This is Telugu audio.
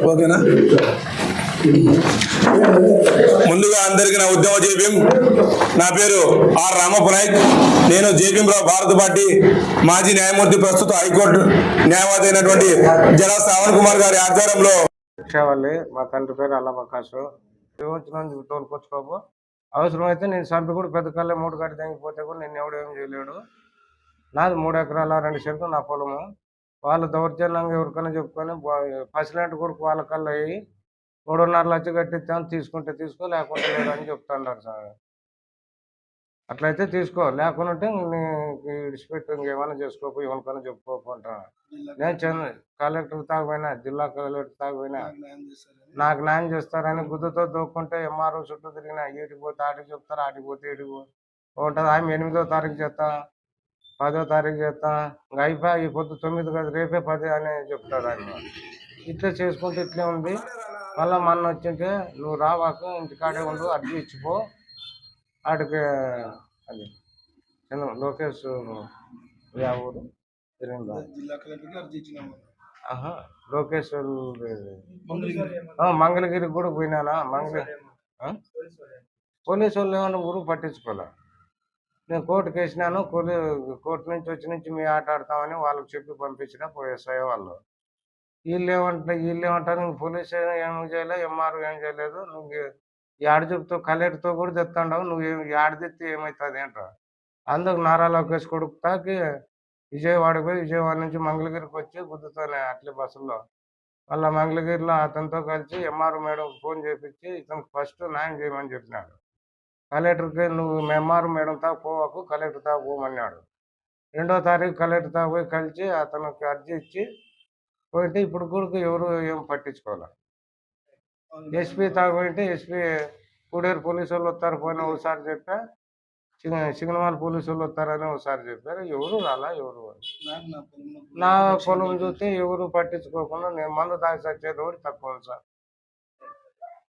ఓకేనా? ముందుగా అందరికీ నా ఉద్యమ జేపీఎం. నా పేరు ఆర్ రామప్ప నాయక్. నేను జేపీఎం భారత పార్టీ మాజీ న్యాయమూర్తి, ప్రస్తుత హైకోర్టు న్యాయవాది అయినటువంటి జడా శ్రావణ్ కుమార్ గారి ఆధ్వర్యంలో మా తండ్రి పేరు అల్లబకాసు. తోలుకొచ్చుకోబో అవసరం అయితే నేను చంపి కూడా పెద్ద కళ్ళ 3 గంటలు తెగిపోతే కూడా నేను ఎవడేం చేయలేడు. నాది 3 ఎకరాల 2 సెంట్లు నా పొలము. వాళ్ళు దౌర్జన్యంగా ఎవరికైనా చెప్పుకొని పసిలాంటి కొడుకు వాళ్ళ కళ్ళు అయ్యి 3.5 లక్షలు కట్టిస్తాను, తీసుకుంటే తీసుకో లేకుంటే లేదని చెప్తున్నారు సార్. అట్లయితే తీసుకో, లేకుంటే విడిచిపెట్టు, ఇంకేమైనా చేసుకోపో, ఎవరికైనా చెప్పుకోకుంటాను. నేను కలెక్టర్ తాగిపోయినా, జిల్లా కలెక్టర్ తాగిపోయినా నాకు న్యాయం చేస్తారని గుద్దుతో దూక్కుంటే ఎంఆర్ఓ చుట్టూ తిరిగినా, ఈటికి పోతే ఆటికి చెప్తారు, ఆటికి పోతే ఈటికి ఉంటుంది. ఆమె 8వ తారీఖు చేస్తా, 10వ తారీఖు చేస్తా, ఇంకా అయిపోయి ఈ పొద్దు 9 కాదు రేపే 10 అని చెప్తాడు ఆయన. ఇట్లా చేసుకుంటే ఇట్లే ఉంది. మళ్ళీ మొన్న వచ్చింటే నువ్వు రావాక ఇంటికాడే ఉండు, అర్జీ ఇచ్చిపో ఆడికి. అది లోకేష్ ఊరు తిరిగిందా లోకేష్ మంగళగిరికి కూడా పోయినానా. పోలీసు వాళ్ళు ఏమన్నా ఊరు పట్టించుకోలే. నేను కోర్టుకు వేసినాను. కోర్టు నుంచి మీ ఆట ఆడతామని వాళ్ళకి చెప్పి పంపించిన ఎస్ఐ వాళ్ళు. వీళ్ళు ఏమంటారు, నువ్వు పోలీసు ఏం చేయలేదు, ఎంఆర్ఓ ఏం చేయలేదు, నువ్వు ఆడ చెప్తావు, కలెక్టర్తో కూడా తెస్తాండవు, నువ్వు ఆడ తెస్తే ఏమవుతుంది అంటారు. అందుకు నారా లోకేష్ కొడుకుతాకి విజయవాడకు పోయి విజయవాడ నుంచి మంగళగిరికి వచ్చి గుద్దుతానే అట్లే బస్సులో. మళ్ళీ మంగళగిరిలో అతనితో కలిసి ఎంఆర్ఓ మేడం ఫోన్ చేపించి ఇతనికి ఫస్ట్ న్యాయం చేయమని చెప్పినాడు. కలెక్టర్కి నువ్వు ఎంఆర్ఓ మేడం తా పోవకు, కలెక్టర్ తా పోమన్నాడు. 2వ తారీఖు కలెక్టర్ తా పోయి కలిసి అతనికి అర్జీ ఇచ్చి పోయింటే ఇప్పుడు కూడా ఎవరు ఏం పట్టించుకోవాలి. ఎస్పీ తాగిపోయింటే ఎస్పీ కూడేరు పోలీసు వాళ్ళు వస్తారు పోయినా ఒకసారి చెప్పా, సిగ్నమాల పోలీసు వాళ్ళు వస్తారని ఒకసారి చెప్పారు. ఎవరు రాలా. నా పొలం చూస్తే ఎవరు పట్టించుకోకుండా నేను మందు తాగి చచ్చేది కూడా తక్కువ సార్.